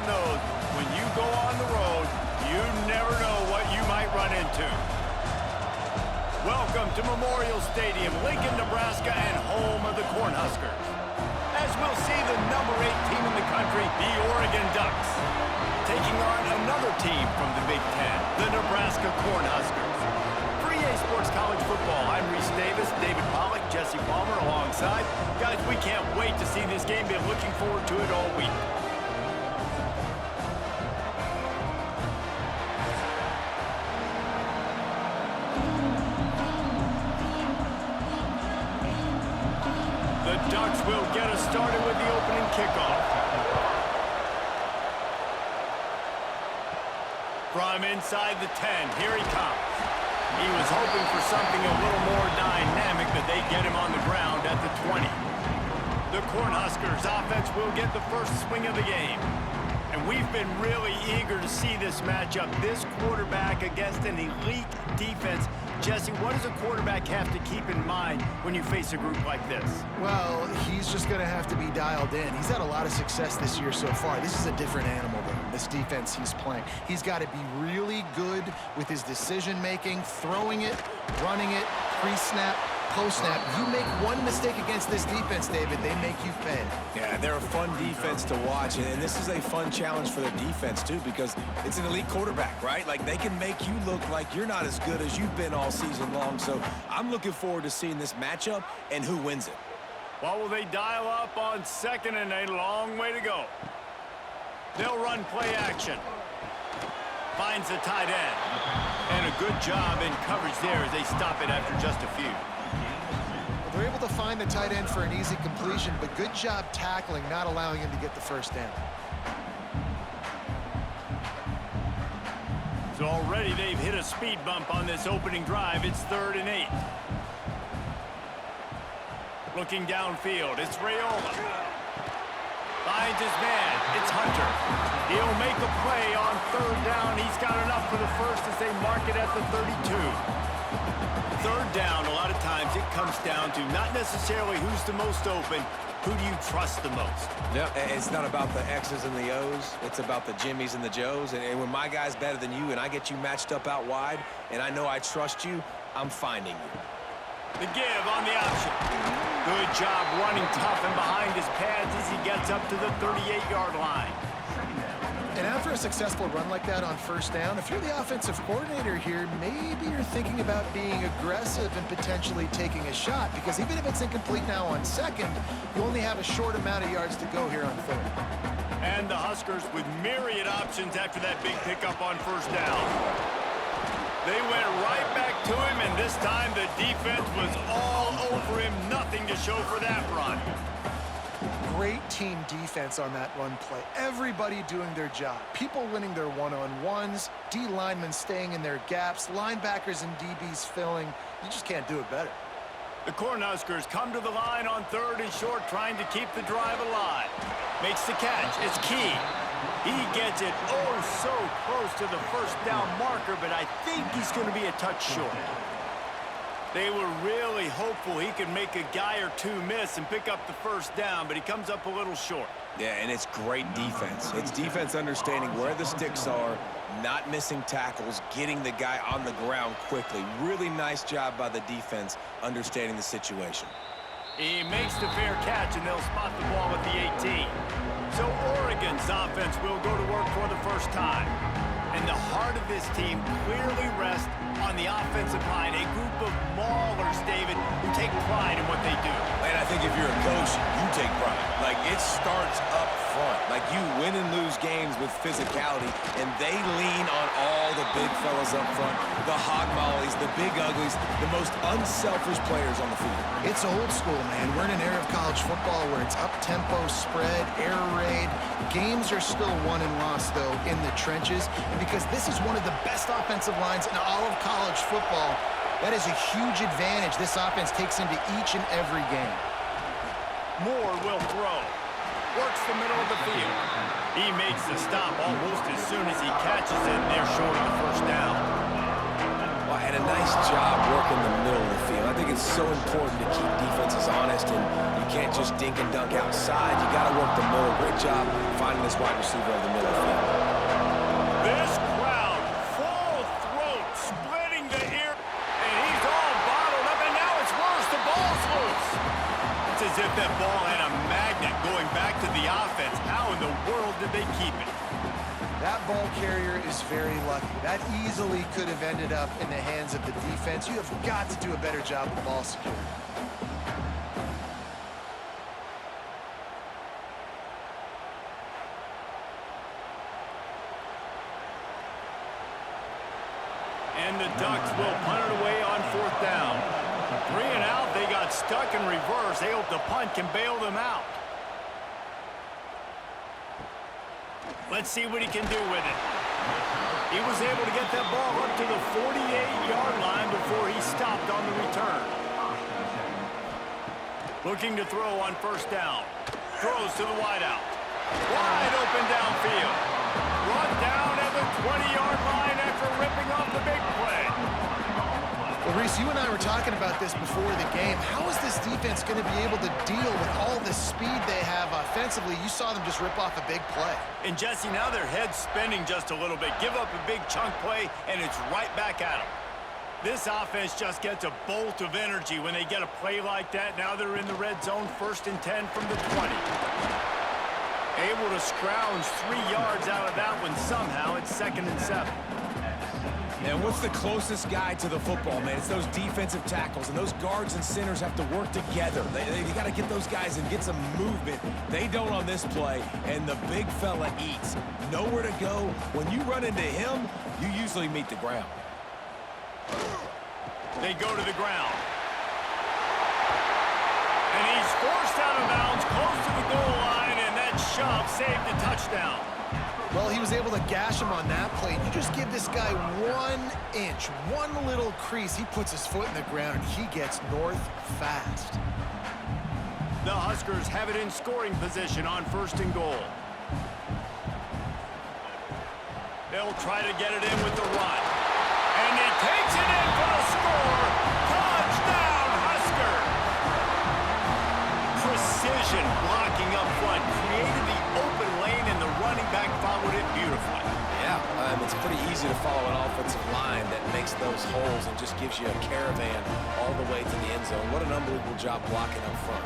everyone knows when you go on the road, you never know what you might run into. Welcome to Memorial Stadium, Lincoln, Nebraska, and home of the Cornhuskers. As we'll see the number 8 team in the country, the Oregon Ducks, taking on another team from the Big Ten, the Nebraska Cornhuskers. For EA Sports College Football, I'm Reese Davis, David Pollack, Jesse Palmer alongside. Guys, we can't wait to see this game. Been looking forward to it all week. The Ducks will get us started with the opening kickoff. From inside the 10, here he comes. He was hoping for something a little more dynamic, but they get him on the ground at the 20. The Cornhuskers offense will get the first swing of the game. And we've been really eager to see this matchup. This quarterback against an elite defense. Jesse, what does a quarterback have to keep in mind when you face a group like this? Well, he's just going to have to be dialed in. He's had a lot of success this year so far. This is a different animal, though, this defense he's playing. He's got to be really good with his decision-making, throwing it, running it, pre-snap, post-snap. You make one mistake against this defense, David, they make you pay. Yeah, they're a fun defense to watch, and this is a fun challenge for their defense, too, because it's an elite quarterback, right? Like, they can make you look like you're not as good as you've been all season long, so I'm looking forward to seeing this matchup and who wins it. What will they dial up on second and a long way to go? They'll run play action. Finds the tight end. And a good job in coverage there as they stop it after just a few. They're able to find the tight end for an easy completion, but good job tackling, not allowing him to get the first down. So already they've hit a speed bump on this opening drive. It's 3rd and 8. Looking downfield, it's Raiola. Finds his man, it's Hunter. He'll make a play on 3rd down. He's got enough for the first as they mark it at the 32. 3rd down, a lot of times it comes down to not necessarily who's the most open, who do you trust the most? Yep, it's not about the X's and the O's. It's about the Jimmys and the Joes. And when my guy's better than you and I get you matched up out wide and I know I trust you, I'm finding you. The give on the option. Good job running tough and behind his pads as he gets up to the 38-yard line. And after a successful run like that on 1st down, if you're the offensive coordinator here, maybe you're thinking about being aggressive and potentially taking a shot, because even if it's incomplete now on 2nd, you only have a short amount of yards to go here on 3rd. And the Huskers with myriad options after that big pickup on 1st down. They went right back to him, and this time the defense was all over him. Nothing to show for that run. Great team defense on that run play. Everybody doing their job. People winning their one-on-ones, D linemen staying in their gaps, linebackers and DBs filling. You just can't do it better. The Cornhuskers come to the line on 3rd and short, trying to keep the drive alive. Makes the catch. It's Key. He gets it oh so close to the 1st down marker, but I think he's going to be a touch short. They were really hopeful he could make a guy or two miss and pick up the 1st down, but he comes up a little short. Yeah, and it's great defense. It's defense understanding where the sticks are, not missing tackles, getting the guy on the ground quickly. Really nice job by the defense understanding the situation. He makes the fair catch, and they'll spot the ball at the 18. So Oregon's offense will go to work for the first time. And the heart of this team clearly rests on the offensive line, a group of maulers, David, who take pride in what they do. And I think if you're a coach, you take pride. Like, it starts up front. Like, you win and lose games with physicality, and they lean on all the big fellas up front, the hog mollies, the big uglies, the most unselfish players on the field. It's old school, man. We're in an era of college football where it's up-tempo, spread, air raid. Games are still won and lost, though, in the trenches. And because this is one of the best offensive lines in all of college football, that is a huge advantage this offense takes into each and every game. Moore will throw. Works the middle of the field. He makes the stop almost as soon as he catches it. They're short of the 1st down. Well, and a nice job working the middle of the field. I think it's so important to keep defenses honest, and you can't just dink and dunk outside. You got to work the middle. Great job finding this wide receiver over the middle of the field. This crowd, full throat, splitting the ear, and he's all bottled up, and now it's worse. The ball's loose. It's as if that ball had a magnet going back to the offense. How in the world did they keep it? That ball carrier is very lucky. That easily could have ended up in the hands of the defense. You have got to do a better job with ball security. And the Ducks will punt it away on 4th down. 3 and out, they got stuck in reverse. They hope the punt can bail them out. Let's see what he can do with it. He was able to get that ball up to the 48-yard line before he stopped on the return. Looking to throw on 1st down. Throws to the wideout. Wide open downfield. Brought down at the 20-yard line after ripping off the big play. Well, Reese, you and I were talking about this before the game. How is this defense going to be able to deal with all the speed they have offensively? You saw them just rip off a big play. And Jesse, now their head's spinning just a little bit. Give up a big chunk play, and it's right back at them. This offense just gets a bolt of energy when they get a play like that. Now they're in the red zone, 1st and 10 from the 20. Able to scrounge 3 yards out of that one somehow. It's 2nd and 7. And what's the closest guy to the football, man? It's those defensive tackles, and those guards and centers have to work together. They got to get those guys and get some movement. They don't on this play, and the big fella eats. Nowhere to go. When you run into him, you usually meet the ground. They go to the ground. And he's forced out of bounds close to the goal line, and that shove saved a touchdown. Well, he was able to gash him on that play. You just give this guy 1 inch, one little crease. He puts his foot in the ground, and he gets north fast. The Huskers have it in scoring position on 1st and goal. They'll try to get it in with the run. And he takes it in for the score. Touchdown, Husker! Precision blocking up front created the open lane, and the running back followed it beautifully. Yeah, it's pretty easy to follow an offensive line that makes those holes and just gives you a caravan all the way to the end zone. What an unbelievable job blocking up front.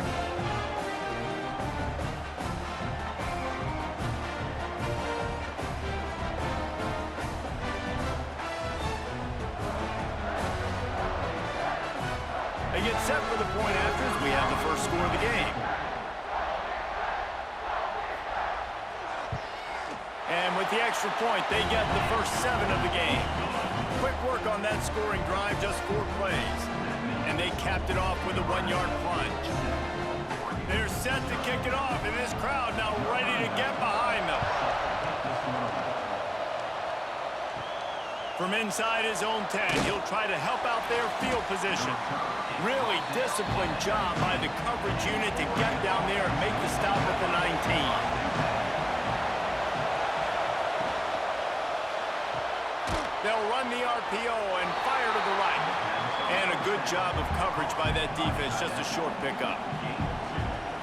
They get set for the point after as we have the first score of the game. And with the extra point, they get the first 7 of the game. Quick work on that scoring drive, just 4 plays. And they capped it off with a 1-yard plunge. They're set to kick it off, and this crowd now ready to get behind them. From inside his own 10, he'll try to help out their field position. Really disciplined job by the coverage unit to get down there and make the stop at the 19. They'll run the RPO and fire to the right. And a good job of coverage by that defense, just a short pickup.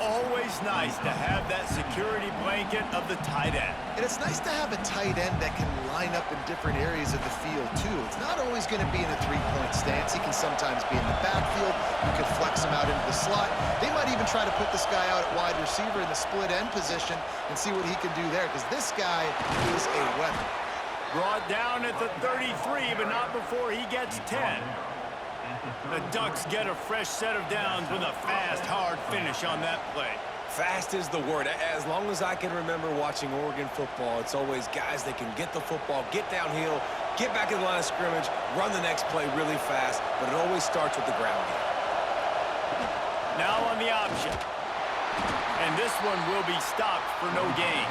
Always nice to have that security blanket of the tight end. And it's nice to have a tight end that can line up in different areas of the field, too. It's not always going to be in a 3-point stance. He can sometimes be in the backfield. You could flex him out into the slot. They might even try to put this guy out at wide receiver in the split end position and see what he can do there, because this guy is a weapon. Brought down at the 33, but not before he gets 10. The Ducks get a fresh set of downs with a fast, hard finish on that play. Fast is the word. As long as I can remember watching Oregon football, it's always guys that can get the football, get downhill, get back in the line of scrimmage, run the next play really fast, but it always starts with the ground game. Now on the option. And this one will be stopped for no gain.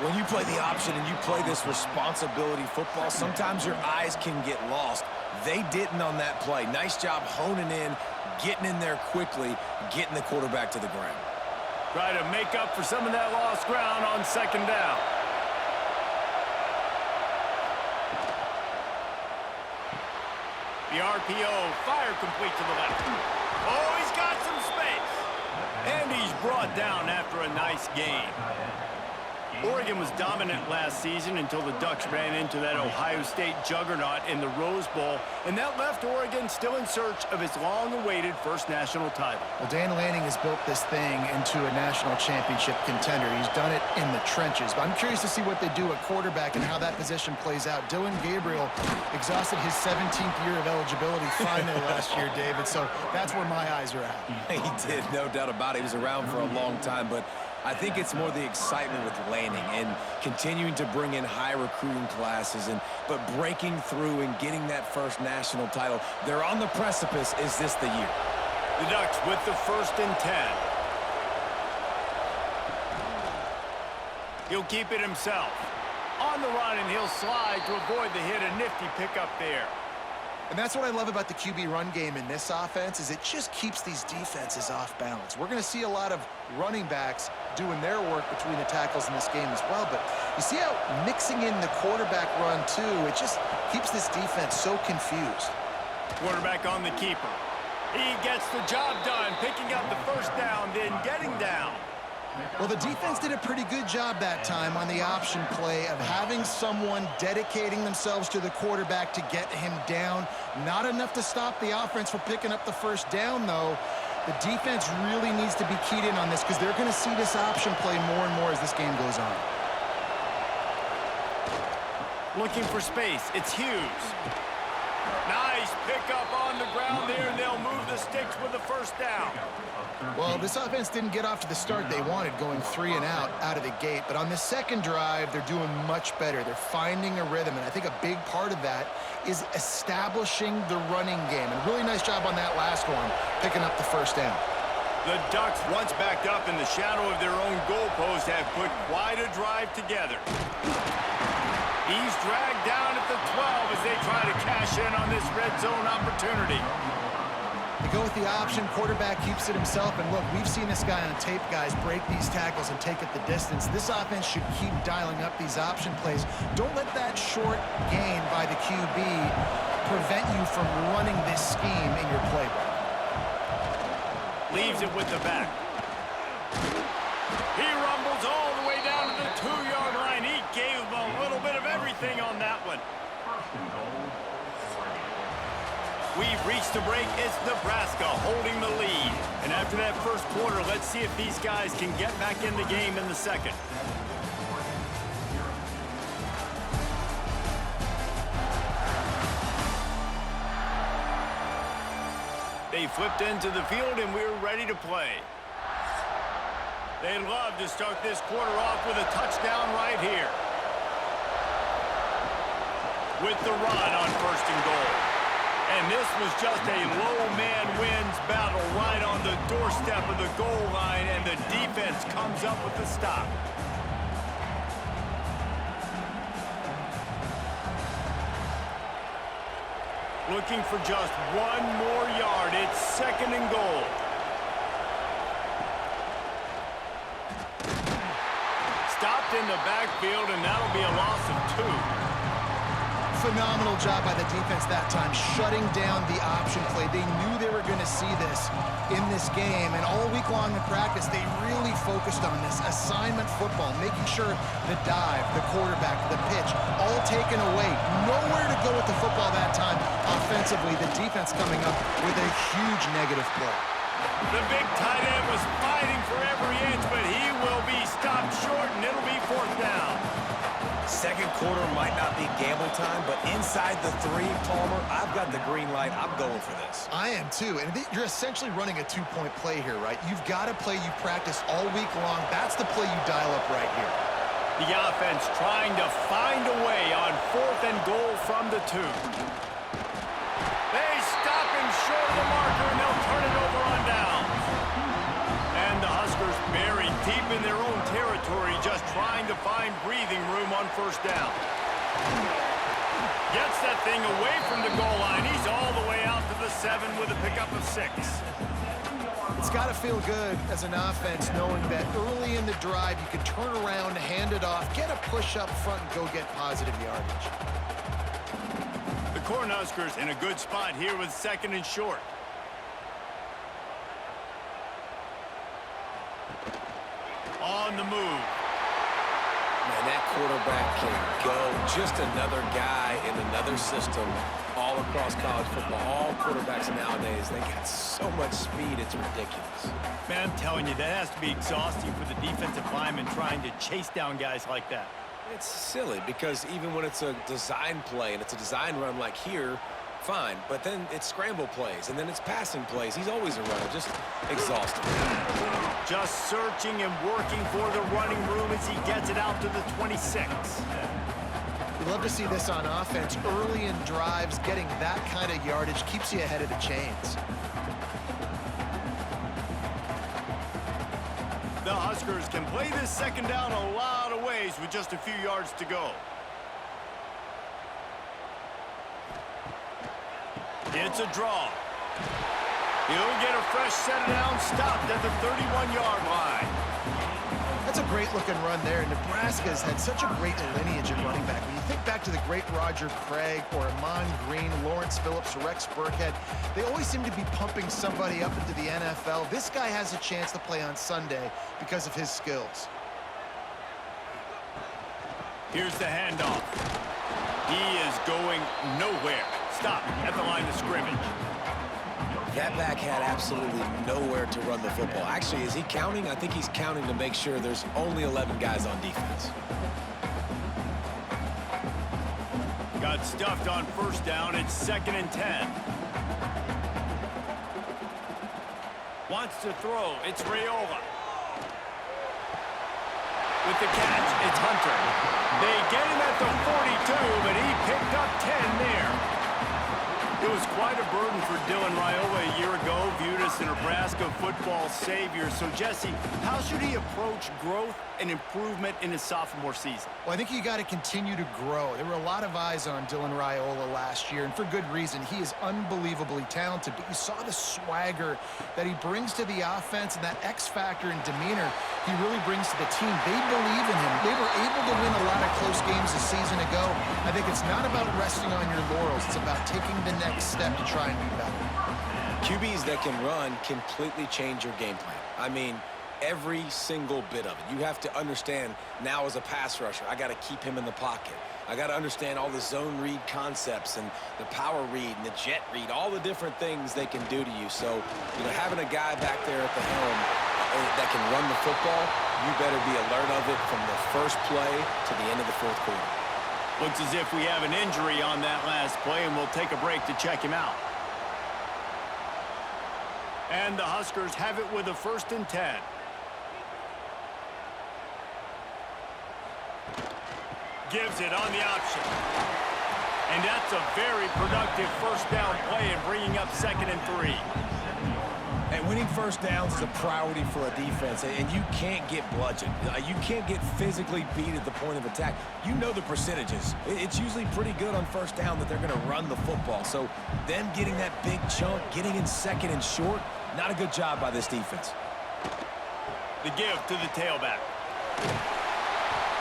When you play the option and you play this responsibility football, sometimes your eyes can get lost. They didn't on that play. Nice job honing in, getting in there quickly, getting the quarterback to the ground. Try to make up for some of that lost ground on 2nd down. The RPO, fire complete to the left. Oh, he's got some space. And he's brought down after a nice gain. Oregon was dominant last season until the Ducks ran into that Ohio State juggernaut in the Rose Bowl, and that left Oregon still in search of its long-awaited first national title. Well, Dan Lanning has built this thing into a national championship contender. He's done it in the trenches. But I'm curious to see what they do at quarterback and how that position plays out. Dylan Gabriel exhausted his 17th year of eligibility finally last year, David, so that's where my eyes are at. He did, no doubt about it. He was around for a long time, but I think it's more the excitement with Lanning and continuing to bring in high recruiting classes, but breaking through and getting that first national title. They're on the precipice. Is this the year? The Ducks with the 1st and 10. He'll keep it himself. On the run, and he'll slide to avoid the hit. A nifty pickup there. And that's what I love about the QB run game in this offense, is it just keeps these defenses off balance. We're going to see a lot of running backs doing their work between the tackles in this game as well. But you see how mixing in the quarterback run, too, it just keeps this defense so confused. Quarterback on the keeper. He gets the job done, picking up the first down, then getting down. Well, the defense did a pretty good job that time on the option play of having someone dedicating themselves to the quarterback to get him down. Not enough to stop the offense from picking up the first down, though. The defense really needs to be keyed in on this because they're going to see this option play more and more as this game goes on. Looking for space. It's Hughes. Nice pickup on the ground there, and they'll move the sticks with the first down. Well, this offense didn't get off to the start they wanted, going 3 and out of the gate. But on the second drive, they're doing much better. They're finding a rhythm, and I think a big part of that is establishing the running game. And really nice job on that last one, picking up the first down. The Ducks, once backed up in the shadow of their own goalpost, have put quite a drive together. He's dragged down at the 12 as they try to cash in on this red zone opportunity. They go with the option. Quarterback keeps it himself. And look, we've seen this guy on tape, guys, break these tackles and take it the distance. This offense should keep dialing up these option plays. Don't let that short gain by the QB prevent you from running this scheme in your playbook. Leaves it with the back. He rumbles all the way down to the 2-yard line. He gave him a little bit of everything on that one. We've reached the break. It's Nebraska holding the lead. And after that first quarter, let's see if these guys can get back in the game in the second. They flipped into the field, and we're ready to play. They'd love to start this quarter off with a touchdown right here. With the run on 1st and goal. And this was just a low man wins battle right on the doorstep of the goal line, and the defense comes up with the stop. Looking for just 1 more yard. It's 2nd and goal. Stopped in the backfield, and that'll be a loss of 2. Phenomenal job by the defense that time, shutting down the option play. They knew they were going to see this in this game, and all week long in practice, they really focused on this assignment football, making sure the dive, the quarterback, the pitch, all taken away. Nowhere to go with the football that time. Offensively, the defense coming up with a huge negative play. The big tight end was fighting for every inch, but he will be stopped short, and it'll be 4th down. Second quarter might not be gamble time, but inside the 3, Palmer, I've got the green light. I'm going for this. I am too, and you're essentially running a 2-point play here, right? You've got a play you practice all week long. That's the play you dial up right here. The offense trying to find a way on 4th and goal from the 2. They stop him short of the marker, and they'll turn it over on down. And the Huskers buried deep in their own territory, just trying to find breathing room on 1st down. Gets that thing away from the goal line. He's all the way out to the 7 with a pickup of 6. It's got to feel good as an offense knowing that early in the drive you can turn around, hand it off, get a push up front, and go get positive yardage. The Cornhuskers in a good spot here with 2nd and short. On the move. Man, that quarterback can go. Just another guy in another system all across college football. All quarterbacks nowadays, they got so much speed, it's ridiculous. Man, I'm telling you, that has to be exhausting for the defensive lineman trying to chase down guys like that. It's silly because even when it's a design play and it's a design run like here, fine. But then it's scramble plays and then it's passing plays. He's always a runner. Just exhausting. Just searching and working for the running room as he gets it out to the 26. We love to see this on offense. Early in drives, getting that kind of yardage keeps you ahead of the chains. The Huskers can play this 2nd down a lot of ways with just a few yards to go. It's a draw. He'll get a fresh set down, stopped at the 31-yard line. That's a great-looking run there. Nebraska has had such a great lineage at running back. When you think back to the great Roger Craig or Amon Green, Lawrence Phillips, Rex Burkhead, they always seem to be pumping somebody up into the NFL. This guy has a chance to play on Sunday because of his skills. Here's the handoff. He is going nowhere. Stop at the line of scrimmage. That back had absolutely nowhere to run the football. Actually, is he counting? I think he's counting to make sure there's only 11 guys on defense. Got stuffed on 1st down. It's 2nd and 10. Wants to throw. It's Raiola. With the catch, it's Hunter. They get him at the 42, but he picked up 10 there. It was quite a burden for Dylan Raiola a year ago, viewed as the Nebraska football savior. So, Jesse, how should he approach growth and improvement in his sophomore season? Well, I think you got to continue to grow. There were a lot of eyes on Dylan Raiola last year, and for good reason. He is unbelievably talented, but you saw the swagger that he brings to the offense and that X factor and demeanor he really brings to the team. They believe in him. They were able to win a lot of close games a season ago. I think it's not about resting on your laurels. It's about taking the next step to try and be better. QBs that can run completely change your game plan. I mean, every single bit of it. You have to understand now as a pass rusher, I got to keep him in the pocket. I got to understand all the zone read concepts and the power read and the jet read, all the different things they can do to you. So, you know, having a guy back there at the helm that can run the football, you better be alert of it from the first play to the end of the 4th quarter. Looks as if we have an injury on that last play, and we'll take a break to check him out. And the Huskers have it with a 1st and 10. Gives it on the option. And that's a very productive 1st down play and bringing up 2nd and 3. And winning 1st downs is a priority for a defense, and you can't get bludgeoned. You can't get physically beat at the point of attack. You know the percentages. It's usually pretty good on 1st down that they're going to run the football. So them getting that big chunk, getting in 2nd and short, not a good job by this defense. The give to the tailback.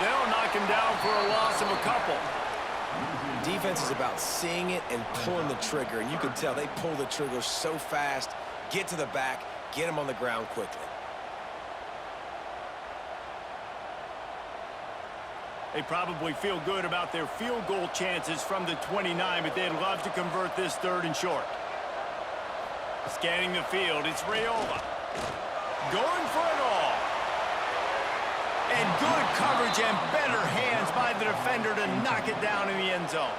They'll knock him down for a loss of a couple. Defense is about seeing it and pulling the trigger, and you can tell they pull the trigger so fast, get to the back, get him on the ground quickly. They probably feel good about their field goal chances from the 29, but they'd love to convert this 3rd and short. Scanning the field, it's Raiola. Going for it all. And good coverage and better hands by the defender to knock it down in the end zone.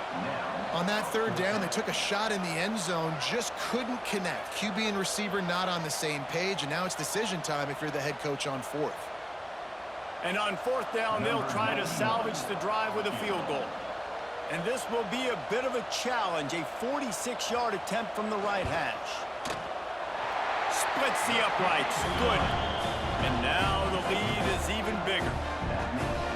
On that 3rd down, they took a shot in the end zone, just couldn't connect. QB and receiver not on the same page, and now it's decision time if you're the head coach on 4th. And on 4th down, they'll try to salvage the drive with a field goal. And this will be a bit of a challenge, a 46-yard attempt from the right hash. Splits the uprights, good. And now the lead is even bigger.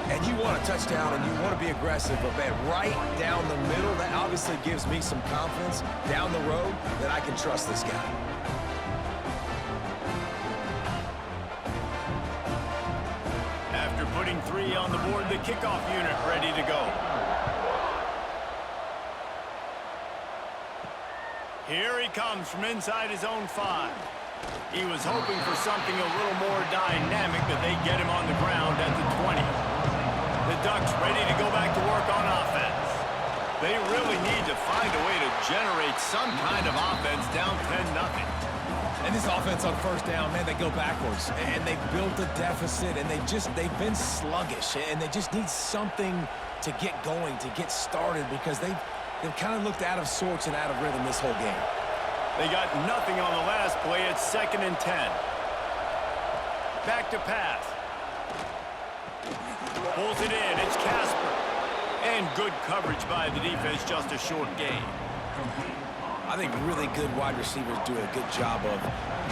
And you want a touchdown and you want to be aggressive, but man, right down the middle, that obviously gives me some confidence down the road that I can trust this guy. After putting 3 on the board, the kickoff unit ready to go. Here he comes from inside his own 5. He was hoping for something a little more dynamic, but they get him on the ground at the 20. The Ducks ready to go back to work on offense. They really need to find a way to generate some kind of offense down 10-0. And this offense on first down, man, they go backwards. And they've built a deficit, and they've been sluggish. And they just need something to get going, to get started, because they've kind of looked out of sorts and out of rhythm this whole game. They got nothing on the last play. It's 2nd and 10. Back to pass. Pulls it in. It's Casper. And good coverage by the defense, just a short gain. I think really good wide receivers do a good job of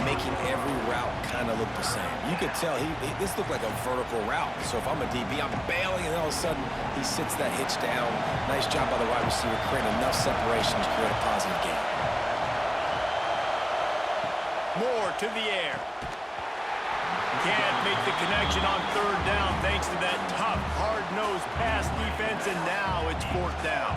making every route kind of look the same. You could tell this looked like a vertical route. So if I'm a DB, I'm bailing, and then all of a sudden he sits that hitch down. Nice job by the wide receiver, creating enough separation to create a positive gain. More to the air. Can't make the connection on 3rd down thanks to that tough, hard-nosed pass defense, and now it's 4th down.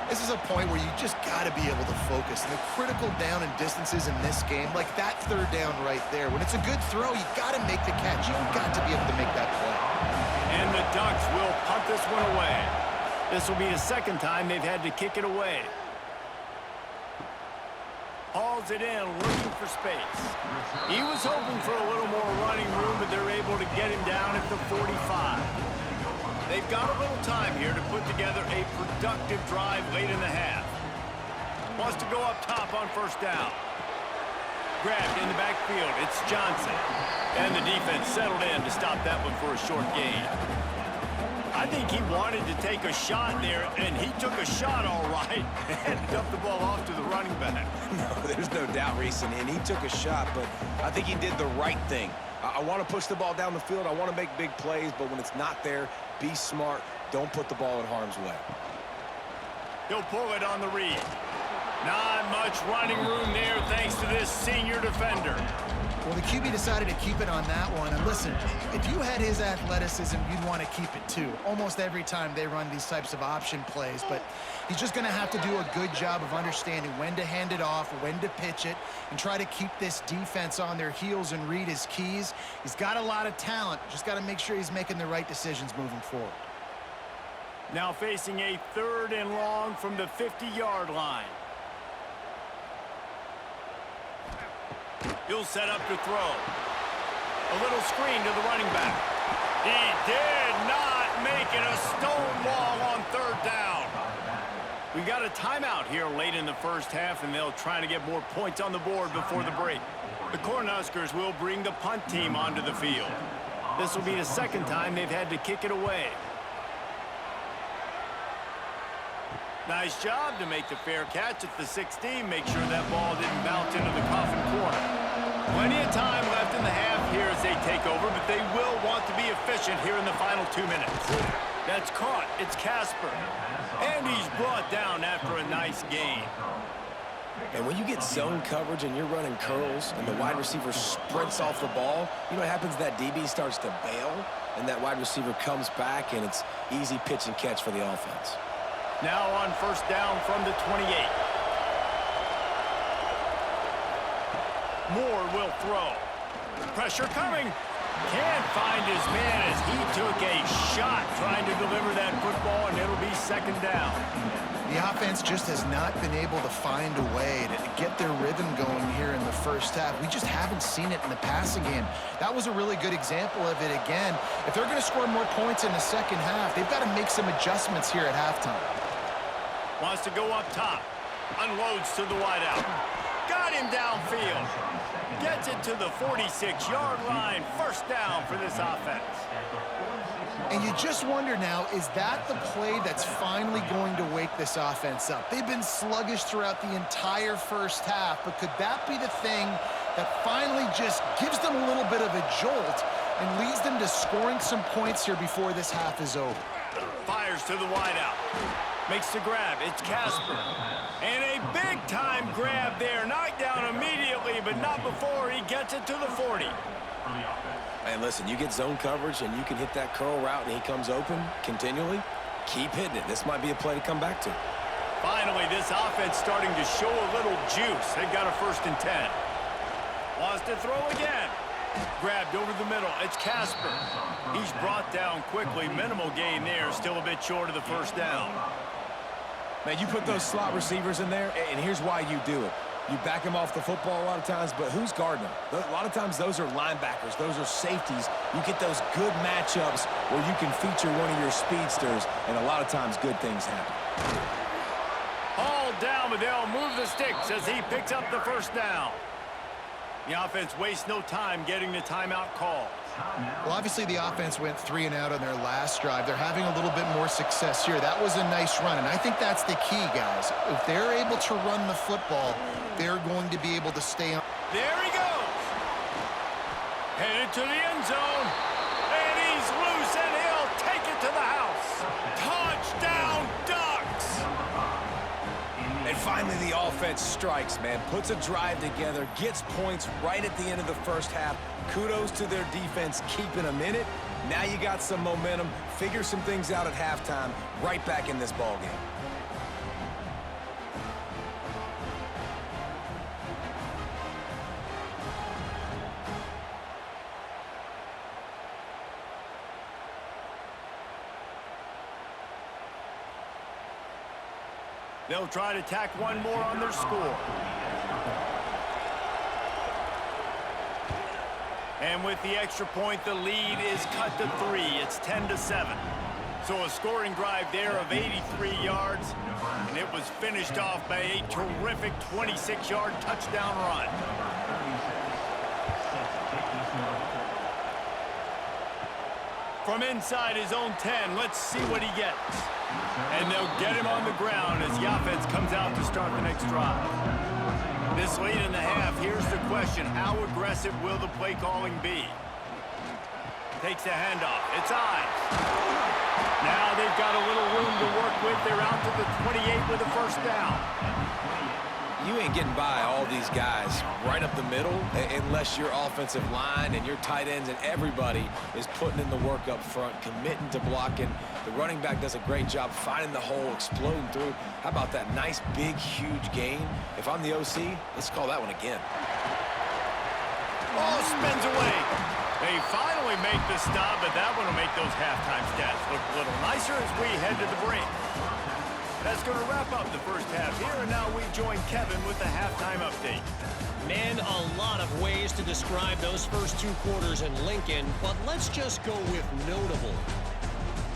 This is a point where you just got to be able to focus. And the critical down and distances in this game, like that 3rd down right there, when it's a good throw, you got to make the catch. You've got to be able to make that play. And the Ducks will punt this one away. This will be the 2nd time they've had to kick it away. Hauls it in, looking for space. He was hoping for a little more running room, but they're able to get him down at the 45. They've got a little time here to put together a productive drive late in the half. Wants to go up top on 1st down. Grabbed in the backfield. It's Johnson. And the defense settled in to stop that one for a short gain. I think he wanted to take a shot there, and he took a shot all right and dumped the ball off to the running back. No, there's no doubt, Reese, and he took a shot, but I think he did the right thing. I want to push the ball down the field. I want to make big plays, but when it's not there, be smart. Don't put the ball in harm's way. He'll pull it on the read. Not much running room there thanks to this senior defender. Well, the QB decided to keep it on that one. And listen, if you had his athleticism, you'd want to keep it too. Almost every time they run these types of option plays. But he's just going to have to do a good job of understanding when to hand it off, when to pitch it, and try to keep this defense on their heels and read his keys. He's got a lot of talent. Just got to make sure he's making the right decisions moving forward. Now facing a 3rd and long from the 50-yard line. He'll set up to throw. A little screen to the running back. He did not make it. A stone wall on 3rd down. We got a timeout here late in the 1st half, and they'll try to get more points on the board before the break. The Cornhuskers will bring the punt team onto the field. This will be the 2nd time they've had to kick it away. Nice job to make the fair catch at the 16. Make sure that ball didn't bounce into the coffin corner. Plenty of time left in the half here as they take over, but they will want to be efficient here in the final 2 minutes. That's caught. It's Casper. And he's brought down after a nice gain. And when you get zone coverage and you're running curls and the wide receiver sprints off the ball, you know what happens? That DB starts to bail, and that wide receiver comes back, and it's easy pitch and catch for the offense. Now on 1st down from the 28. Moore will throw. Pressure coming. Can't find his man as he took a shot trying to deliver that football, and it'll be 2nd down. The offense just has not been able to find a way to get their rhythm going here in the 1st half. We just haven't seen it in the passing game. That was a really good example of it again. If they're going to score more points in the 2nd half, they've got to make some adjustments here at halftime. Wants to go up top. Unloads to the wideout. Got him downfield. Gets it to the 46-yard line. 1st down for this offense. And you just wonder now, is that the play that's finally going to wake this offense up? They've been sluggish throughout the entire 1st half, but could that be the thing that finally just gives them a little bit of a jolt and leads them to scoring some points here before this half is over? Fires to the wideout. Makes the grab. It's Casper. And a big-time grab there. Knocked down immediately, but not before he gets it to the 40. And listen, you get zone coverage and you can hit that curl route and he comes open continually, keep hitting it. This might be a play to come back to. Finally, this offense starting to show a little juice. They've got a 1st and 10. Wants to throw again. Grabbed over the middle. It's Casper. He's brought down quickly. Minimal gain there. Still a bit short of the 1st down. Man, you put those slot receivers in there, and here's why you do it. You back them off the football a lot of times, but who's guarding them? A lot of times those are linebackers. Those are safeties. You get those good matchups where you can feature one of your speedsters, and a lot of times good things happen. All down, but they'll move the sticks as he picks up the 1st down. The offense wastes no time getting the timeout call. Well, obviously the offense went 3 and out on their last drive. They're having a little bit more success here. That was a nice run, and I think that's the key, guys. If they're able to run the football, they're going to be able to stay on. There he goes. Headed to the end zone. And he's loose, and he'll take it to the house. Touchdown, Ducks! And finally, the offense strikes, man. Puts a drive together, gets points right at the end of the 1st half. Kudos to their defense keeping them in it. Now you got some momentum. Figure some things out at halftime. Right back in this ballgame. They'll try to tack one more on their score. And with the extra point, the lead is cut to 3. It's 10-7. So a scoring drive there of 83 yards, and it was finished off by a terrific 26-yard touchdown run. From inside his own 10, let's see what he gets. And they'll get him on the ground as the offense comes out to start the next drive. This late in the half, here's the question. How aggressive will the play calling be? Takes a handoff. It's Ives. Now they've got a little room to work with. They're out to the 28 with a 1st down. You ain't getting by all these guys right up the middle unless your offensive line and your tight ends and everybody is putting in the work up front, committing to blocking. The running back does a great job finding the hole, exploding through. How about that nice, big, huge gain? If I'm the OC, let's call that one again. Oh, spins away. They finally make the stop, but that one will make those halftime stats look a little nicer as we head to the break. That's going to wrap up the 1st half here, and now we join Kevin with the halftime update. Man, a lot of ways to describe those first 2 quarters in Lincoln, but let's just go with notable.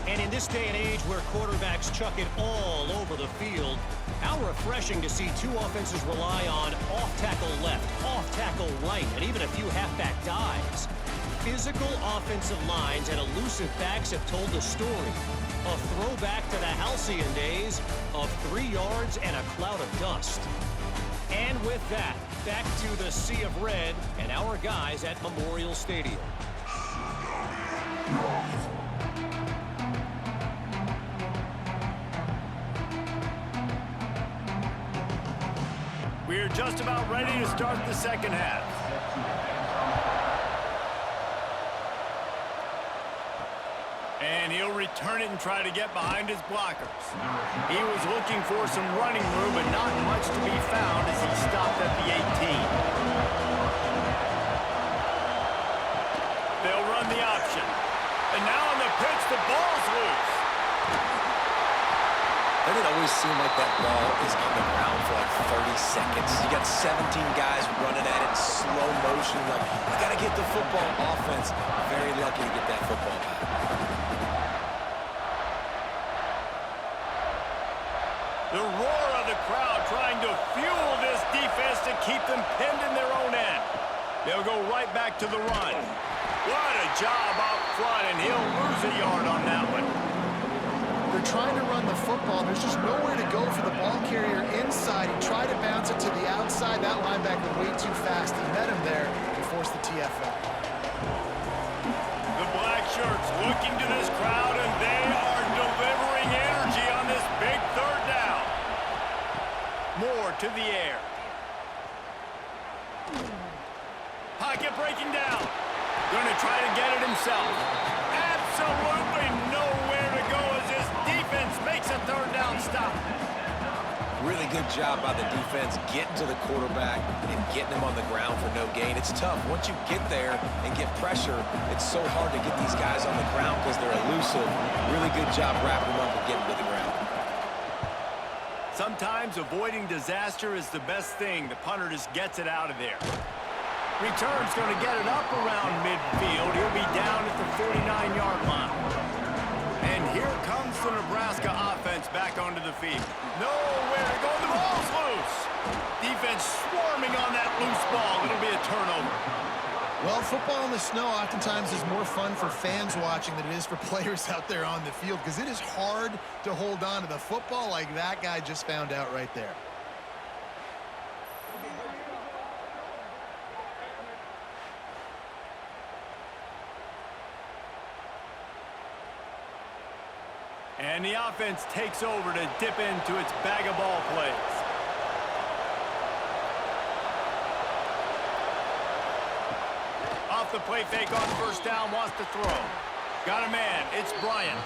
And in this day and age where quarterbacks chuck it all over the field, how refreshing to see 2 offenses rely on off-tackle left, off-tackle right, and even a few halfback dives. Physical offensive lines and elusive backs have told the story. A throwback to the halcyon days of 3 yards and a cloud of dust. And with that, back to the sea of red and our guys at Memorial Stadium. We're just about ready to start the 2nd half. And he'll return it and try to get behind his blockers. He was looking for some running room, but not much to be found as he stopped at the 18. They'll run the option. And now on the pitch, the ball's loose. Doesn't it always seem like that ball is on the ground for like 30 seconds? You got 17 guys running at it in slow motion. Like, I got to get the football. Offense, very lucky to get that football back. The roar of the crowd trying to fuel this defense to keep them pinned in their own end. They'll go right back to the run. What a job up front, and he'll lose a yard on that one. They're trying to run the football. There's just nowhere to go for the ball carrier inside. He tried to bounce it to the outside. That linebacker way too fast. He met him there and forced the TFL. The black shirts looking to this crowd, and they are delivering energy on this big 3rd down. More to the air. Pocket breaking down. Going to try to get it himself. Absolutely nowhere to go as this defense makes a 3rd down stop. Really good job by the defense getting to the quarterback and getting him on the ground for no gain. It's tough. Once you get there and get pressure, it's so hard to get these guys on the ground because they're elusive. Really good job wrapping them up and getting to the ground. Sometimes avoiding disaster is the best thing. The punter just gets it out of there. Return's going to get it up around midfield. He'll be down at the 49-yard line. And here comes the Nebraska offense back onto the field. Nowhere to go. The ball's loose. Defense swarming on that loose ball. It'll be a turnover. Well, football in the snow oftentimes is more fun for fans watching than it is for players out there on the field because it is hard to hold on to the football like that guy just found out right there. And the offense takes over to dip into its bag of ball plays. Off the play fake on first down, wants to throw. Got a man, it's Bryant.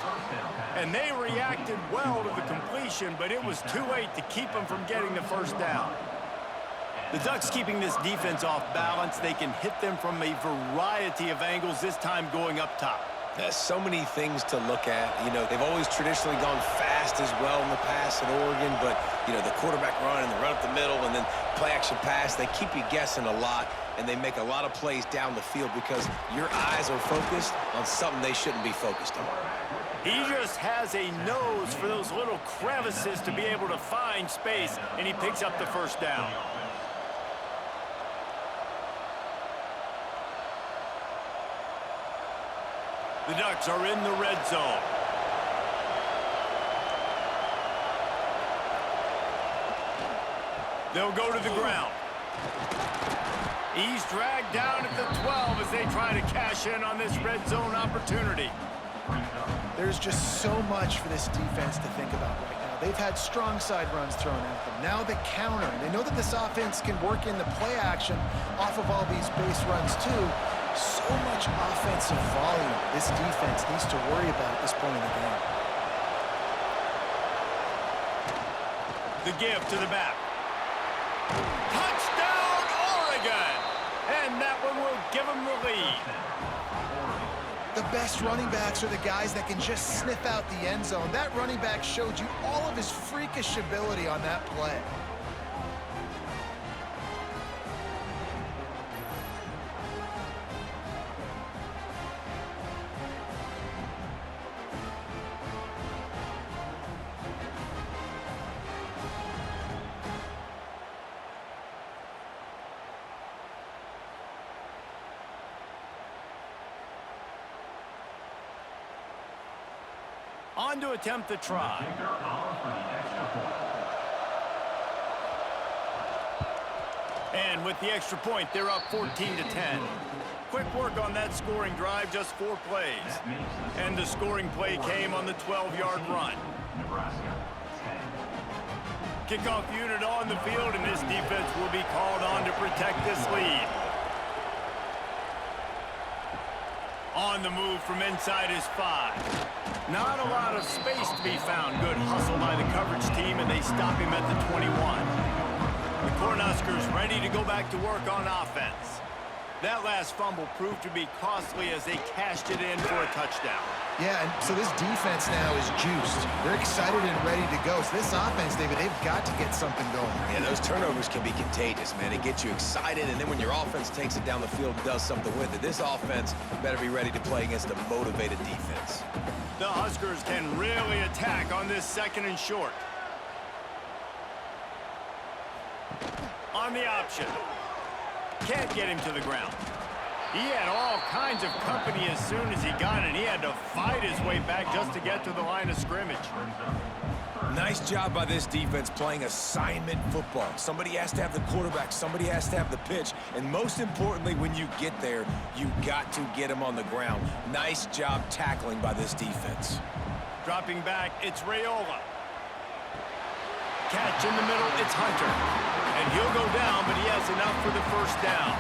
And they reacted well to the completion, but it was too late to keep them from getting the first down. The Ducks keeping this defense off balance. They can hit them from a variety of angles, this time going up top. There's so many things to look at. You know, they've always traditionally gone fast as well in the past at Oregon, but, you know, the quarterback run and the run up the middle and then play-action pass, they keep you guessing a lot, and they make a lot of plays down the field because your eyes are focused on something they shouldn't be focused on. He just has a nose for those little crevices to be able to find space, and he picks up the first down. The Ducks are in the red zone. They'll go to the ground. He's dragged down at the 12 as they try to cash in on this red zone opportunity. There's just so much for this defense to think about right now. They've had strong side runs thrown at them. Now the counter. And they know that this offense can work in the play action off of all these base runs too. So much offensive volume this defense needs to worry about at this point in the game. The give to the back. Touchdown, Oregon! And that one will give them the lead. The best running backs are the guys that can just sniff out the end zone. That running back showed you all of his freakish ability on that play. On to attempt the try. And with the extra point, they're up 14-10. Quick work on that scoring drive, just 4 plays. And the scoring play came on the 12-yard run. Kickoff unit on the field, and this defense will be called on to protect this lead. On the move from inside his 5. Not a lot of space to be found. Good hustle by the coverage team, and they stop him at the 21. The Cornhuskers ready to go back to work on offense. That last fumble proved to be costly as they cashed it in for a touchdown. Yeah, and so this defense now is juiced. They're excited and ready to go. So this offense, David, they've got to get something going. Yeah, those turnovers can be contagious, man. It gets you excited, and then when your offense takes it down the field and does something with it, this offense better be ready to play against a motivated defense. The Huskers can really attack on this 2nd and short. On the option. Can't get him to the ground. He had all kinds of company as soon as he got it. He had to fight his way back just to get to the line of scrimmage. Nice job by this defense playing assignment football. Somebody has to have the quarterback. Somebody has to have the pitch. And most importantly, when you get there, you got to get him on the ground. Nice job tackling by this defense. Dropping back, it's Raiola. Catch in the middle, it's Hunter. And he'll go down, but he has enough for the first down.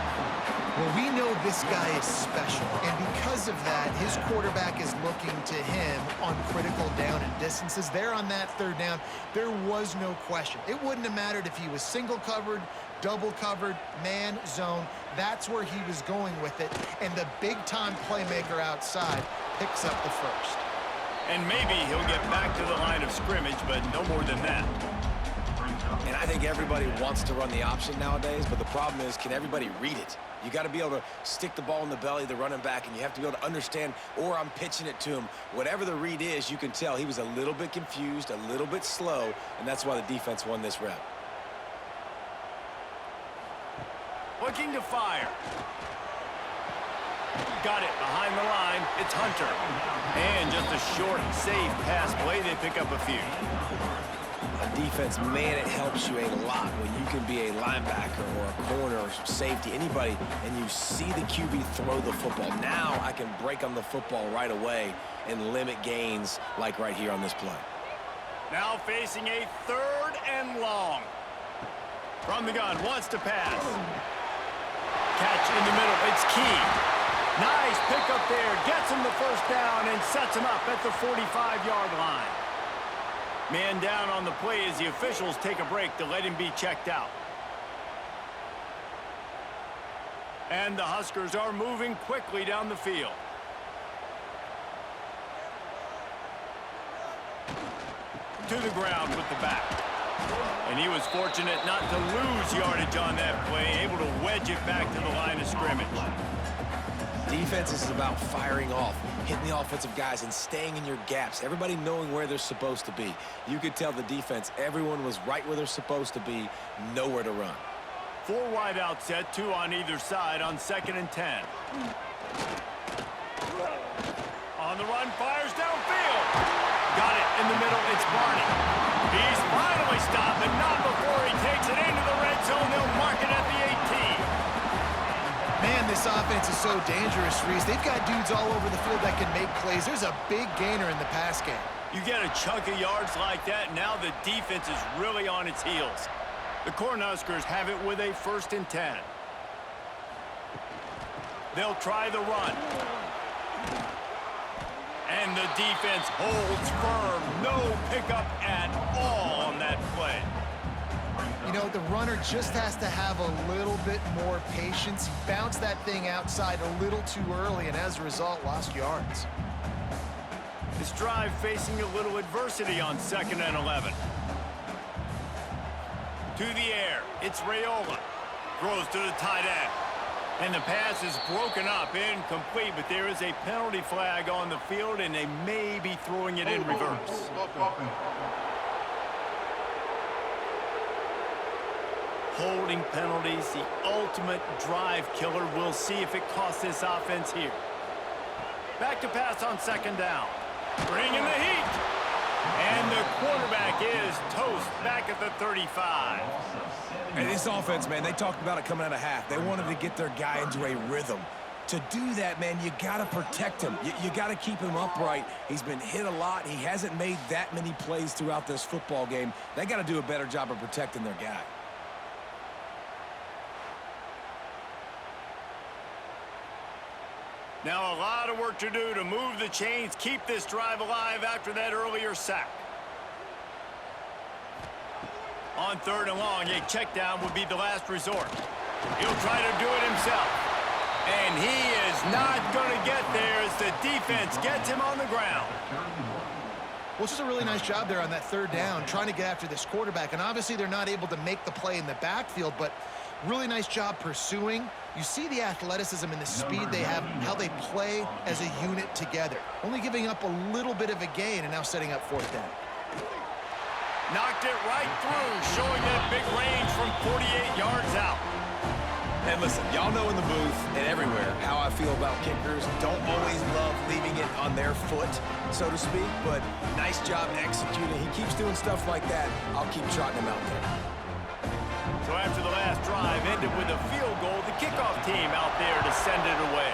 Well, we know this guy is special, and because of that, his quarterback is looking to him on critical down and distances. There on that third down, there was no question. It wouldn't have mattered if he was single covered, double covered, man, zone. That's where he was going with it, and the big-time playmaker outside picks up the first. And maybe he'll get back to the line of scrimmage, but no more than that. And I think everybody wants to run the option nowadays, but the problem is, can everybody read it? You got to be able to stick the ball in the belly of the running back, and you have to be able to understand, or I'm pitching it to him. Whatever the read is, you can tell he was a little bit confused, a little bit slow, and that's why the defense won this rep. Looking to fire. Got it behind the line. It's Hunter. And just a short, safe pass play. They pick up a few. On defense, man, it helps you a lot when you can be a linebacker or a corner or safety, anybody, and you see the QB throw the football. Now I can break on the football right away and limit gains like right here on this play. Now facing a 3rd and long. From the gun, wants to pass. Catch in the middle, it's Key. Nice pickup there, gets him the first down and sets him up at the 45-yard line. Man down on the play as the officials take a break to let him be checked out. And the Huskers are moving quickly down the field. To the ground with the back. And he was fortunate not to lose yardage on that play, able to wedge it back to the line of scrimmage. Defense is about firing off, hitting the offensive guys and staying in your gaps, everybody knowing where they're supposed to be. You could tell the defense, everyone was right where they're supposed to be, nowhere to run. 4 wide out set, 2 on either side on 2nd and 10. On the run, fires downfield. Got it in the middle, it's Barney. He's finally stopped, but not before he takes it into the red zone. They'll mark it at the 18. Man, this offense is so dangerous, Reese. They've got dudes all over the field that can make plays. There's a big gainer in the pass game. You get a chunk of yards like that, now the defense is really on its heels. The Cornhuskers have it with a 1st and 10. They'll try the run. And the defense holds firm. No pickup at all on that play. You know, the runner just has to have a little bit more patience. He bounced that thing outside a little too early, and as a result, lost yards. This drive facing a little adversity on 2nd and 11. To the air, it's Raiola. Throws to the tight end. And the pass is broken up, incomplete, but there is a penalty flag on the field, and they may be throwing it in reverse. Holding penalties, the ultimate drive killer. We'll see if it costs this offense here. Back to pass on 2nd down. Bringing the heat. And the quarterback is toast back at the 35. And this offense, man, they talked about it coming out of half. They wanted to get their guy into a rhythm. To do that, man, you got to protect him. You got to keep him upright. He's been hit a lot. He hasn't made that many plays throughout this football game. They got to do a better job of protecting their guy. Now a lot of work to do to move the chains, keep this drive alive after that earlier sack. On 3rd and long, a check down would be the last resort. He'll try to do it himself. And he is not going to get there as the defense gets him on the ground. Well, this is a really nice job there on that 3rd down, trying to get after this quarterback. And obviously they're not able to make the play in the backfield, but really nice job pursuing. You see the athleticism and the speed they have, how they play as a unit together. Only giving up a little bit of a gain and now setting up 4th down. Knocked it right through, showing that big range from 48 yards out. And listen, y'all know in the booth and everywhere how I feel about kickers. Don't always love leaving it on their foot, so to speak, but nice job executing. He keeps doing stuff like that. I'll keep trotting him out there. So after the last drive ended with a field goal, the kickoff team out there to send it away.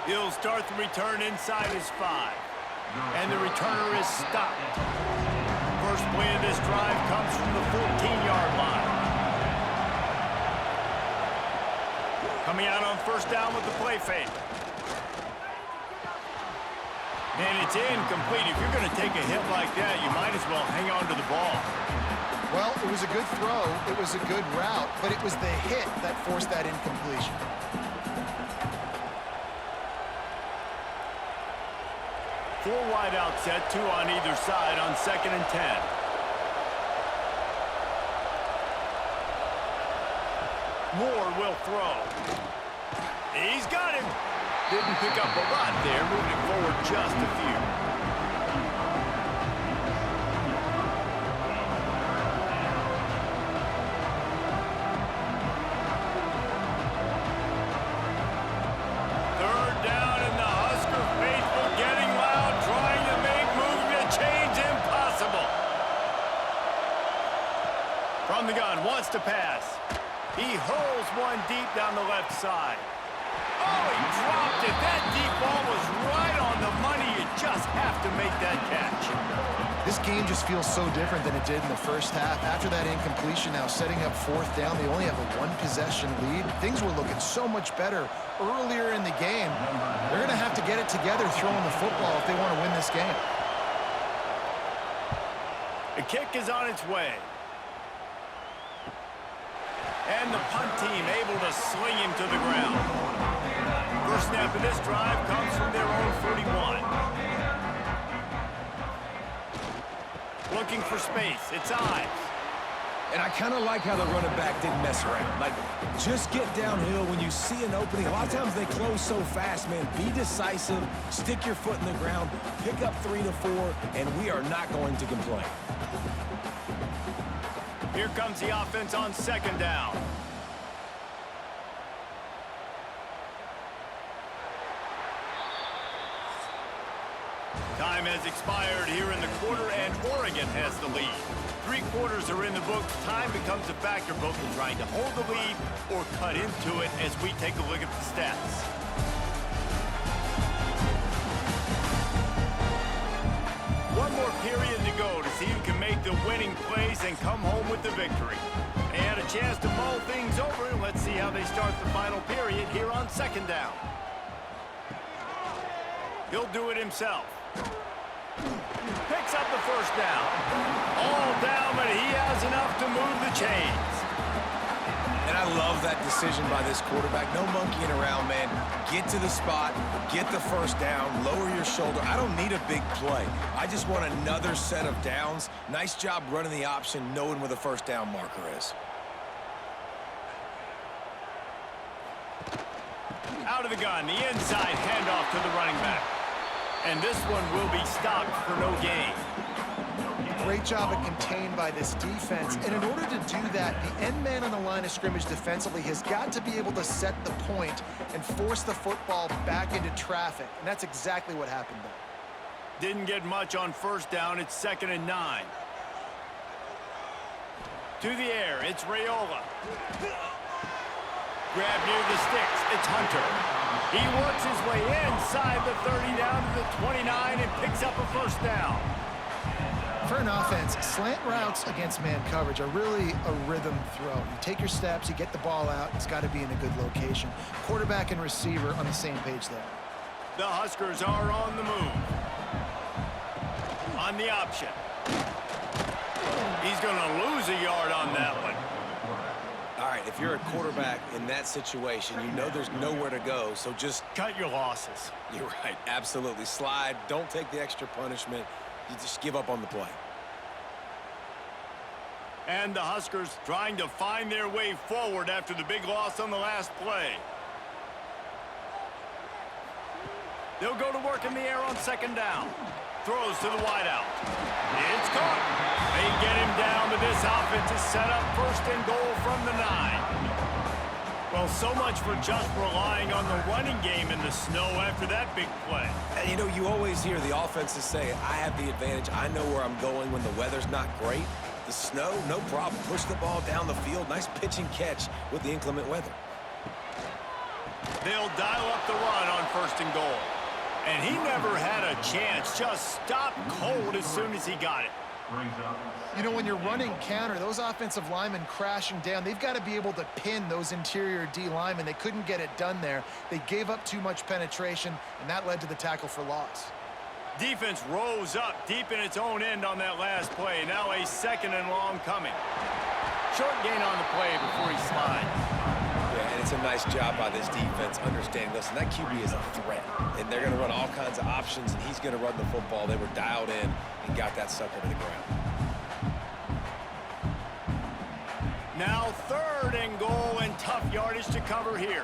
He'll start the return inside his 5. And the returner is stopped. First play of this drive comes from the 14-yard line. Coming out on first down with the play fake. And it's incomplete. If you're going to take a hit like that, you might as well hang on to the ball. Well, it was a good throw. It was a good route, but it was the hit that forced that incompletion. Four wide out set, 2 on either side on 2nd and 10. Moore will throw. He's got him. Didn't pick up a lot there, moving forward just a few. Third down, and the Husker faithful getting loud, trying to make movement change impossible. From the gun, wants to pass. He hurls one deep down the left side. Oh, he dropped it. That deep ball was right on the money. You just have to make that catch. This game just feels so different than it did in the first half. After that incompletion, now setting up 4th down, they only have a 1-possession lead. Things were looking so much better earlier in the game. They're going to have to get it together throwing the football if they want to win this game. The kick is on its way. And the punt team able to sling him to the ground. First snap of this drive comes from their own 41. Looking for space. It's Ives. And I kind of like how the running back didn't mess around. Like, just get downhill when you see an opening. A lot of times they close so fast, man. Be decisive. Stick your foot in the ground. Pick up 3 to 4, and we are not going to complain. Here comes the offense on 2nd down. Time has expired here in the quarter, and Oregon has the lead. 3 quarters are in the books. Time becomes a factor both in trying to hold the lead or cut into it as we take a look at the stats. One more period to go to see who can make the winning plays and come home with the victory. They had a chance to mull things over. Let's see how they start the final period here on 2nd down. He'll do it himself. Picks up the first down. All down, but he has enough to move the chains. And I love that decision by this quarterback. No monkeying around, man. Get to the spot, get the first down, lower your shoulder. I don't need a big play. I just want another set of downs. Nice job running the option, knowing where the first down marker is. Out of the gun, the inside handoff to the running back. And this one will be stopped for no gain. Great job at contained by this defense. And in order to do that, the end man on the line of scrimmage defensively has got to be able to set the point and force the football back into traffic. And that's exactly what happened there. Didn't get much on first down. It's 2nd and 9. To the air, it's Raiola. Grab near the sticks, it's Hunter. He works his way inside the 30 down to the 29 and picks up a first down. For an offense, slant routes against man coverage are really a rhythm throw. You take your steps, you get the ball out, it's got to be in a good location. Quarterback and receiver on the same page there. The Huskers are on the move. On the option. He's going to lose a yard on that one. All right, if you're a quarterback in that situation, you know there's nowhere to go, so just cut your losses. You're right, absolutely. Slide, don't take the extra punishment. You just give up on the play. And the Huskers trying to find their way forward after the big loss on the last play. They'll go to work in the air on 2nd down. Throws to the wideout. It's caught. They get him down, but this offense is set up 1st and goal from the 9. Well, so much for just relying on the running game in the snow after that big play. And, you know, you always hear the offenses say, I have the advantage. I know where I'm going when the weather's not great. The snow, no problem. Push the ball down the field. Nice pitch and catch with the inclement weather. They'll dial up the run on 1st and goal. And he never had a chance. Just stopped cold as soon as he got it. You know, when you're running counter, those offensive linemen crashing down, they've got to be able to pin those interior D linemen. They couldn't get it done there. They gave up too much penetration, and that led to the tackle for loss. Defense rose up deep in its own end on that last play. Now a 2nd and long coming. Short gain on the play before he slides. Yeah, and it's a nice job by this defense understanding, listen, that QB is a threat, and they're going to run all kinds of options, and he's going to run the football. They were dialed in and got that sucker to the ground. Now 3rd and goal and tough yardage to cover here.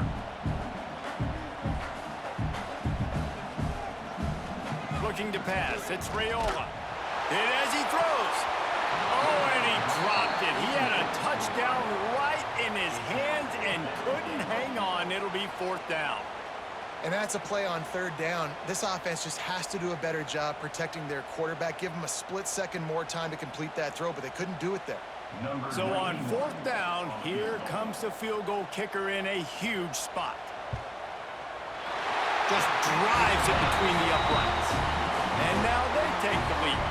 Looking to pass. It's Raiola. Hit as he throws. Oh, and he dropped it. He had a touchdown right in his hands and couldn't hang on. It'll be 4th down. And that's a play on 3rd down. This offense just has to do a better job protecting their quarterback. Give them a split second more time to complete that throw, but they couldn't do it there. So on 4th down, here comes the field goal kicker in a huge spot. Just drives it between the uprights. And now they take the lead.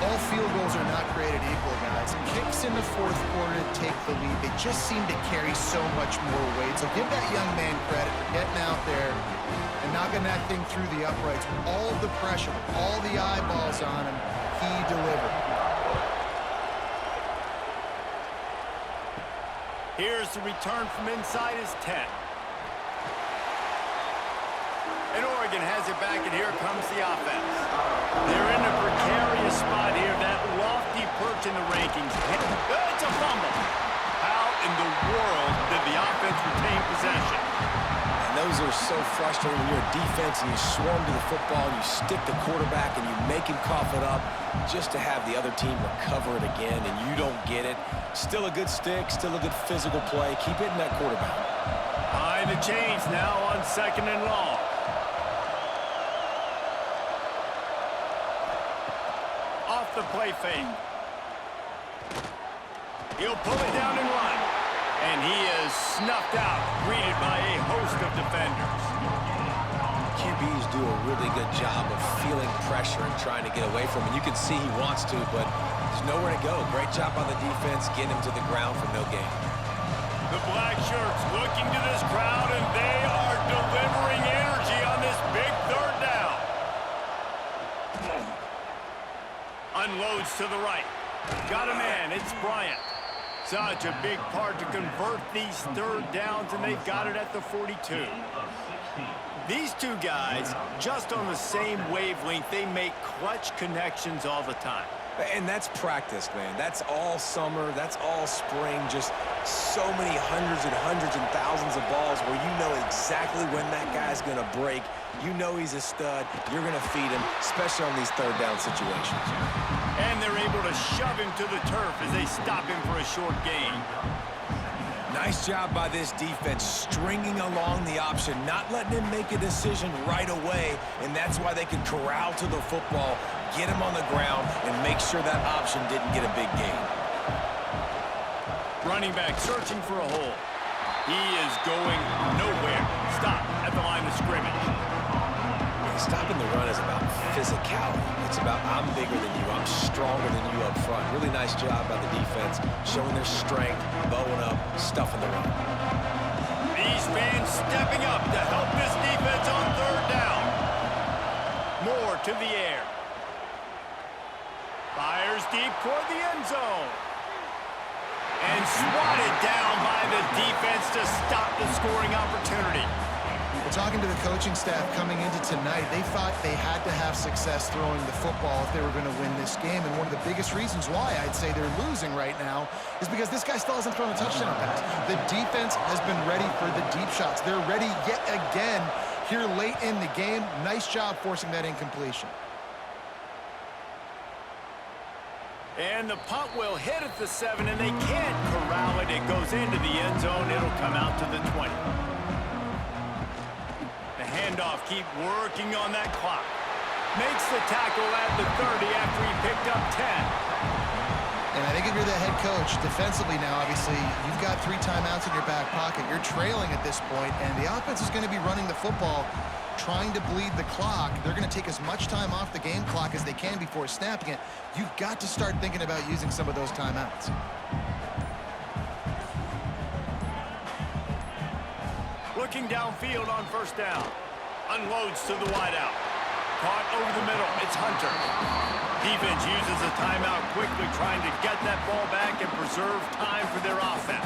All field goals are not created equal, guys. Kicks in the 4th quarter to take the lead. They just seem to carry so much more weight. So give that young man credit for getting out there and knocking that thing through the uprights. With all the pressure, with all the eyeballs on him, he delivered. Here's the return from inside his 10. And Oregon has it back, and here comes the offense. They're in a precarious spot here, that lofty perch in the rankings. It's a fumble. How in the world did the offense retain possession? And those are so frustrating when you're a defense and you swarm to the football and you stick the quarterback and you make him cough it up just to have the other team recover it again and you don't get it. Still a good stick, still a good physical play. Keep hitting that quarterback. Behind the chains now on 2nd and long. Off the play fake. He'll pull it down and run. And he is snuffed out, greeted by a host of defenders. QBs do a really good job of feeling pressure and trying to get away from it. You can see he wants to, but there's nowhere to go. Great job by the defense, getting him to the ground for no gain. The black shirts looking to this crowd, and they are delivering energy on this big 3rd down. Unloads to the right. Got a man. It's Bryant. Such a big part to convert these 3rd downs, and they've got it at the 42. These two guys, just on the same wavelength, they make clutch connections all the time. And that's practice, man. That's all summer. That's all spring. Just so many hundreds and thousands of balls where you know exactly when that guy's going to break. You know he's a stud. You're going to feed him, especially on these 3rd down situations. And they're able to shove him to the turf as they stop him for a short gain. Nice job by this defense, stringing along the option, not letting him make a decision right away, and that's why they could corral to the football, get him on the ground, and make sure that option didn't get a big gain. Running back searching for a hole. He is going nowhere. Stop at the line of scrimmage. Stopping the run is about physicality. It's about I'm bigger than you, I'm stronger than you up front. Really nice job by the defense, showing their strength, bowing up, stuffing the run. These fans stepping up to help this defense on 3rd down. Moore to the air. Fires deep toward the end zone. And swatted down by the defense to stop the scoring opportunity. Well, talking to the coaching staff coming into tonight, they thought they had to have success throwing the football if they were going to win this game. And one of the biggest reasons why I'd say they're losing right now is because this guy still hasn't thrown a touchdown pass. The defense has been ready for the deep shots. They're ready yet again here late in the game. Nice job forcing that incompletion. And the punt will hit at the 7, and they can't corral it. It goes into the end zone. It'll come out to the 20. The handoff, keep working on that clock. Makes the tackle at the 30 after he picked up 10. And I think if you're the head coach, defensively now, obviously, you've got 3 timeouts in your back pocket. You're trailing at this point, and the offense is going to be running the football. trying to bleed the clock. They're going to take as much time off the game clock as they can before snapping it. You've got to start thinking about using some of those timeouts. Looking downfield on first down. Unloads to the wideout. Caught over the middle. It's Hunter. Defense uses a timeout quickly, trying to get that ball back and preserve time for their offense.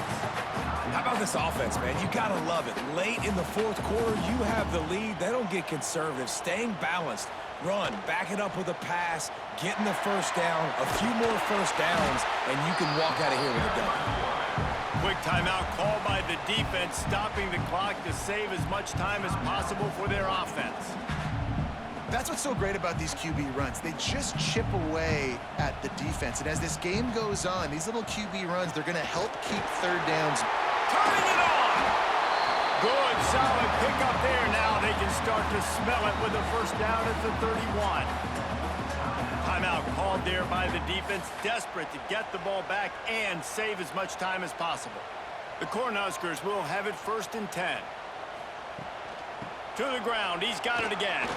How about this offense, man? You got to love it. Late in the fourth quarter, you have the lead. They don't get conservative. Staying balanced. Run, back it up with a pass, getting the first down, a few more first downs, and you can walk out of here with a W. Quick timeout called by the defense, stopping the clock to save as much time as possible for their offense. That's what's so great about these QB runs. They just chip away at the defense. And as this game goes on, these little QB runs, they're going to help keep third downs. Turning it on! Good, solid pickup there. Now they can start to smell it with a first down at the 31. Timeout called there by the defense, desperate to get the ball back and save as much time as possible. The Cornhuskers will have it 1st and 10. To the ground, he's got it again.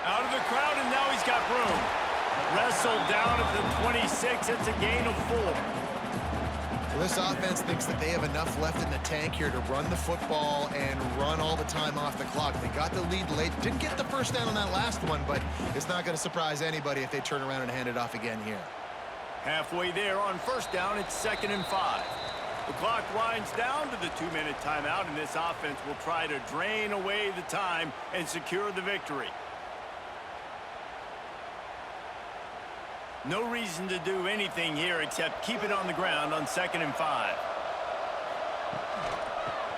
Out of the crowd, and now he's got room. Wrestled down at the 26. It's a gain of 4. Well, this offense thinks that they have enough left in the tank here to run the football and run all the time off the clock. They got the lead late. Didn't get the first down on that last one, but it's not going to surprise anybody if they turn around and hand it off again here. Halfway there on first down, it's 2nd and 5. The clock winds down to the 2-minute timeout, and this offense will try to drain away the time and secure the victory. No reason to do anything here except keep it on the ground on 2nd and 5.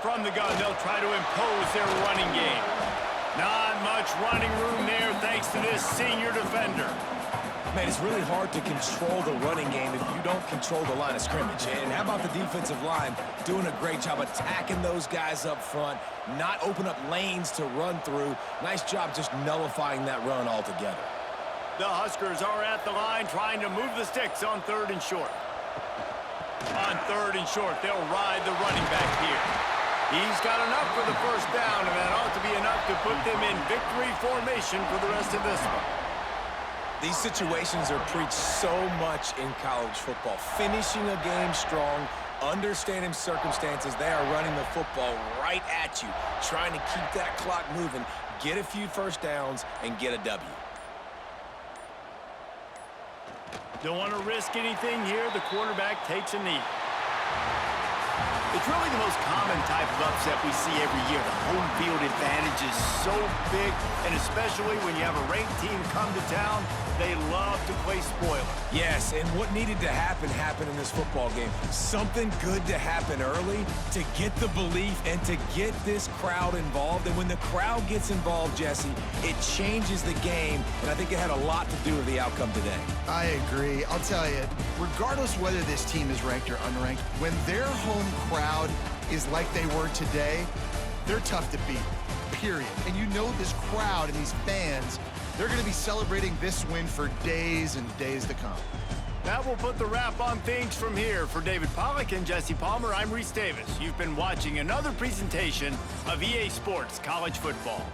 From the gun, they'll try to impose their running game. Not much running room there thanks to this senior defender. Man, it's really hard to control the running game if you don't control the line of scrimmage. And how about the defensive line doing a great job attacking those guys up front, not open up lanes to run through. Nice job just nullifying that run altogether. The Huskers are at the line trying to move the sticks on 3rd and short. On 3rd and short, they'll ride the running back here. He's got enough for the first down, and that ought to be enough to put them in victory formation for the rest of this one. These situations are preached so much in college football. Finishing a game strong, understanding circumstances. They are running the football right at you, trying to keep that clock moving, get a few first downs, and get a W. Don't want to risk anything here. The quarterback takes a knee. It's really the most common type of upset we see every year. The home field advantage is so big, and especially when you have a ranked team come to town, they love to play spoiler. Yes, and what needed to happen happened in this football game. Something good to happen early to get the belief and to get this crowd involved. And when the crowd gets involved, Jesse, it changes the game, and I think it had a lot to do with the outcome today. I agree. I'll tell you, regardless whether this team is ranked or unranked, when their home crowd is like they were today, they're tough to beat, period. And you know this crowd and these fans, they're going to be celebrating this win for days and days to come. That will put the wrap on things from here. For David Pollack and Jesse Palmer, I'm Reese Davis. You've been watching another presentation of EA Sports College Football.